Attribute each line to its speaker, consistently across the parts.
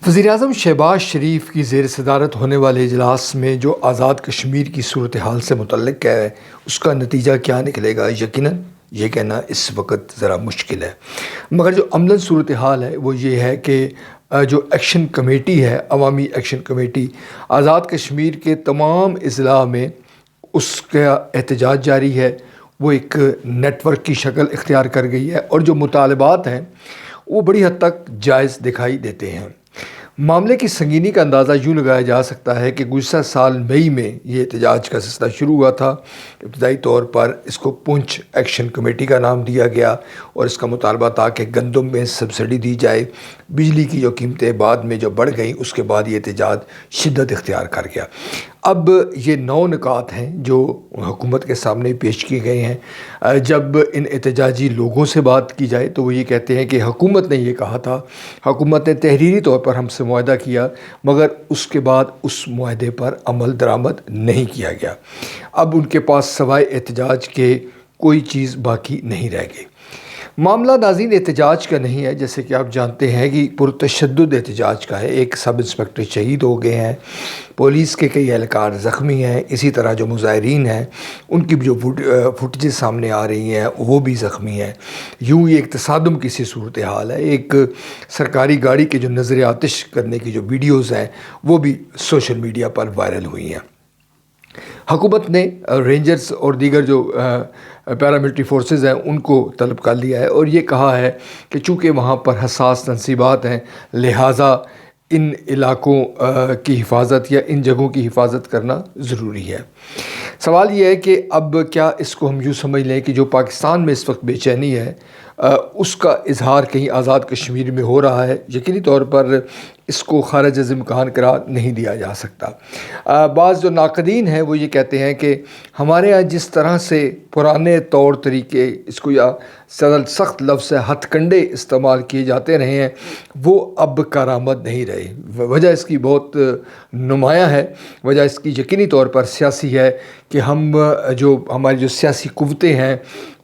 Speaker 1: وزیراعظم شہباز شریف کی زیر صدارت ہونے والے اجلاس میں جو آزاد کشمیر کی صورتحال سے متعلق ہے اس کا نتیجہ کیا نکلے گا، یقیناً یہ کہنا اس وقت ذرا مشکل ہے، مگر جو عملاً صورتحال ہے وہ یہ ہے کہ جو ایکشن کمیٹی ہے، عوامی ایکشن کمیٹی، آزاد کشمیر کے تمام اضلاع میں اس کا احتجاج جاری ہے۔ وہ ایک نیٹ ورک کی شکل اختیار کر گئی ہے اور جو مطالبات ہیں وہ بڑی حد تک جائز دکھائی دیتے ہیں۔ معاملے کی سنگینی کا اندازہ یوں لگایا جا سکتا ہے کہ گزشتہ سال مئی میں یہ احتجاج کا سلسلہ شروع ہوا تھا۔ ابتدائی طور پر اس کو پونچھ ایکشن کمیٹی کا نام دیا گیا اور اس کا مطالبہ تھا کہ گندم میں سبسڈی دی جائے۔ بجلی کی جو قیمتیں بعد میں جو بڑھ گئیں اس کے بعد یہ احتجاج شدت اختیار کر گیا۔ اب یہ 9 نکات ہیں جو حکومت کے سامنے پیش کیے گئے ہیں۔ جب ان احتجاجی لوگوں سے بات کی جائے تو وہ یہ کہتے ہیں کہ حکومت نے یہ کہا تھا، حکومت نے تحریری طور پر ہم سے معاہدہ کیا مگر اس کے بعد اس معاہدے پر عمل درآمد نہیں کیا گیا۔ اب ان کے پاس سوائے احتجاج کے کوئی چیز باقی نہیں رہ گئی۔ معاملہ ناظرین احتجاج کا نہیں ہے، جیسے کہ آپ جانتے ہیں کہ پرتشدد احتجاج کا ہے۔ ایک سب انسپکٹر شہید ہو گئے ہیں، پولیس کے کئی اہلکار زخمی ہیں، اسی طرح جو مظاہرین ہیں ان کی جو فوٹیجز سامنے آ رہی ہیں وہ بھی زخمی ہیں۔ یوں یہ ایک تصادم کی سی صورتحال ہے۔ ایک سرکاری گاڑی کے جو نظر آتش کرنے کی جو ویڈیوز ہیں وہ بھی سوشل میڈیا پر وائرل ہوئی ہیں۔ حکومت نے رینجرز اور دیگر جو پیراملٹری فورسز ہیں ان کو طلب کر لیا ہے اور یہ کہا ہے کہ چونکہ وہاں پر حساس تنصیبات ہیں لہٰذا ان علاقوں کی حفاظت یا ان جگہوں کی حفاظت کرنا ضروری ہے۔ سوال یہ ہے کہ اب کیا اس کو ہم یوں سمجھ لیں کہ جو پاکستان میں اس وقت بے چینی ہے اس کا اظہار کہیں آزاد کشمیر میں ہو رہا ہے؟ یقینی طور پر اس کو خارج از امکان قرار نہیں دیا جا سکتا۔ بعض جو ناقدین ہیں وہ یہ کہتے ہیں کہ ہمارے ہاں جس طرح سے پرانے طور طریقے، اس کو یا سخت لفظ ہے ہتھ کنڈے استعمال کیے جاتے رہے ہیں، وہ اب کارآمد نہیں رہے۔ وجہ اس کی بہت نمایاں ہے۔ وجہ اس کی یقینی طور پر سیاسی ہے کہ ہماری جو سیاسی قوتیں ہیں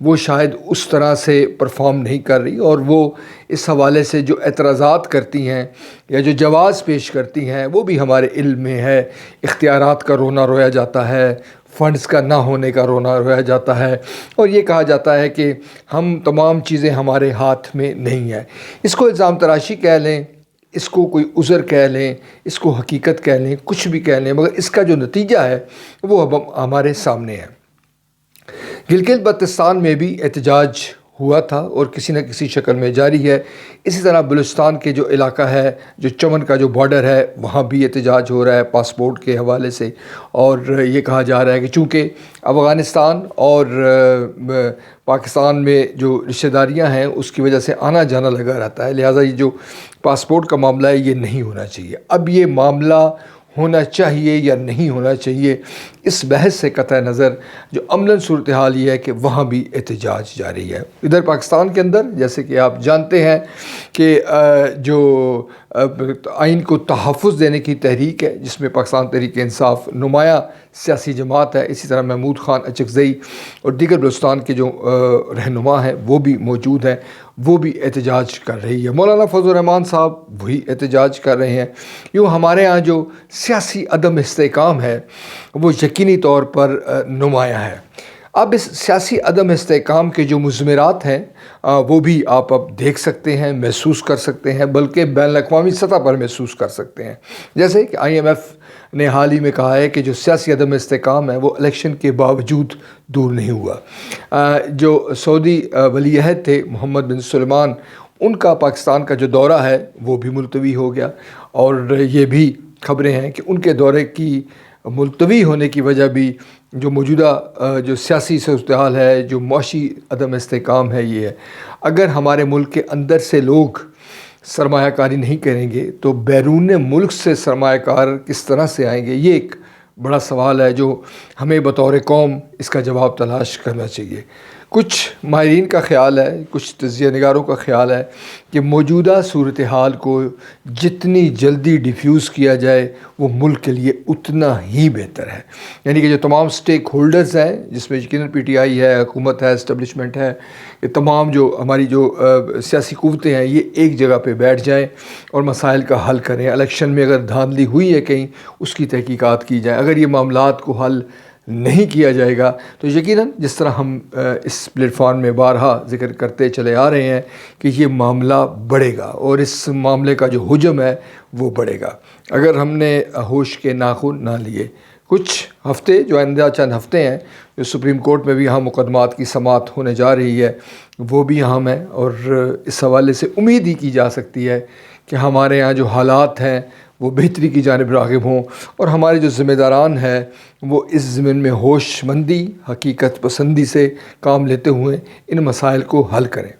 Speaker 1: وہ شاید اس طرح سے پرفارم نہیں کر رہی اور وہ اس حوالے سے جو اعتراضات کرتی ہیں یا جو جواز پیش کرتی ہیں وہ بھی ہمارے علم میں ہے۔ اختیارات کا رونا رویا جاتا ہے، فنڈز کا نہ ہونے کا رونا رویا جاتا ہے اور یہ کہا جاتا ہے کہ ہم تمام چیزیں ہمارے ہاتھ میں نہیں ہیں۔ اس کو الزام تراشی کہہ لیں، اس کو کوئی عذر کہہ لیں، اس کو حقیقت کہہ لیں، کچھ بھی کہہ لیں، مگر اس کا جو نتیجہ ہے وہ اب ہمارے سامنے ہے۔ گلگت بلتستان میں بھی احتجاج ہوا تھا اور کسی نہ کسی شکل میں جاری ہے۔ اسی طرح بلوچستان کے جو علاقہ ہے، جو چمن کا جو بارڈر ہے، وہاں بھی احتجاج ہو رہا ہے پاسپورٹ کے حوالے سے، اور یہ کہا جا رہا ہے کہ چونکہ افغانستان اور پاکستان میں جو رشتہ داریاں ہیں اس کی وجہ سے آنا جانا لگا رہتا ہے، لہٰذا یہ جو پاسپورٹ کا معاملہ ہے یہ نہیں ہونا چاہیے۔ اب یہ معاملہ ہونا چاہیے یا نہیں ہونا چاہیے، اس بحث سے قطع نظر جو عملاً صورتحال یہ ہے کہ وہاں بھی احتجاج جاری ہے۔ ادھر پاکستان کے اندر جیسے کہ آپ جانتے ہیں کہ جو آئین کو تحفظ دینے کی تحریک ہے جس میں پاکستان تحریک انصاف نمایاں سیاسی جماعت ہے، اسی طرح محمود خان اچکزئی اور دیگر بلوچستان کے جو رہنما ہیں وہ بھی موجود ہیں، وہ بھی احتجاج کر رہی ہے۔ مولانا فضل الرحمان صاحب وہی احتجاج کر رہے ہیں۔ یوں ہمارے ہاں جو سیاسی عدم استحکام ہے وہ یقینی طور پر نمایاں ہے۔ اب اس سیاسی عدم استحکام کے جو مضمرات ہیں وہ بھی آپ اب دیکھ سکتے ہیں، محسوس کر سکتے ہیں، بلکہ بین الاقوامی سطح پر محسوس کر سکتے ہیں۔ جیسے کہ IMF نے حال ہی میں کہا ہے کہ جو سیاسی عدم استحکام ہے وہ الیکشن کے باوجود دور نہیں ہوا۔ جو سعودی ولی عہد تھے محمد بن سلمان، ان کا پاکستان کا جو دورہ ہے وہ بھی ملتوی ہو گیا، اور یہ بھی خبریں ہیں کہ ان کے دورے کی ملتوی ہونے کی وجہ بھی جو موجودہ جو سیاسی صورتحال ہے، جو معاشی عدم استحکام ہے یہ ہے۔ اگر ہمارے ملک کے اندر سے لوگ سرمایہ کاری نہیں کریں گے تو بیرون ملک سے سرمایہ کار کس طرح سے آئیں گے؟ یہ ایک بڑا سوال ہے جو ہمیں بطور قوم اس کا جواب تلاش کرنا چاہیے۔ کچھ ماہرین کا خیال ہے، کچھ تجزیہ نگاروں کا خیال ہے کہ موجودہ صورتحال کو جتنی جلدی ڈیفیوز کیا جائے وہ ملک کے لیے اتنا ہی بہتر ہے۔ یعنی کہ جو تمام سٹیک ہولڈرز ہیں، جس میں یقیناً پی ٹی آئی ہے، حکومت ہے، اسٹیبلشمنٹ ہے، یہ تمام جو ہماری جو سیاسی قوتیں ہیں، یہ ایک جگہ پہ بیٹھ جائیں اور مسائل کا حل کریں۔ الیکشن میں اگر دھاندلی ہوئی ہے کہیں، اس کی تحقیقات کی جائیں۔ اگر یہ معاملات کو حل نہیں کیا جائے گا تو یقیناً جس طرح ہم اس پلیٹ فارم میں بارہا ذکر کرتے چلے آ رہے ہیں کہ یہ معاملہ بڑھے گا اور اس معاملے کا جو حجم ہے وہ بڑھے گا اگر ہم نے ہوش کے ناخن نہ لیے۔ کچھ ہفتے جو آئندہ چند ہفتے ہیں، جو سپریم کورٹ میں بھی یہاں مقدمات کی سماعت ہونے جا رہی ہے، وہ بھی اہم ہے، اور اس حوالے سے امید ہی کی جا سکتی ہے کہ ہمارے یہاں جو حالات ہیں وہ بہتری کی جانب راغب ہوں، اور ہمارے جو ذمہ داران ہیں وہ اس ضمن میں ہوش مندی، حقیقت پسندی سے کام لیتے ہوئے ان مسائل کو حل کریں۔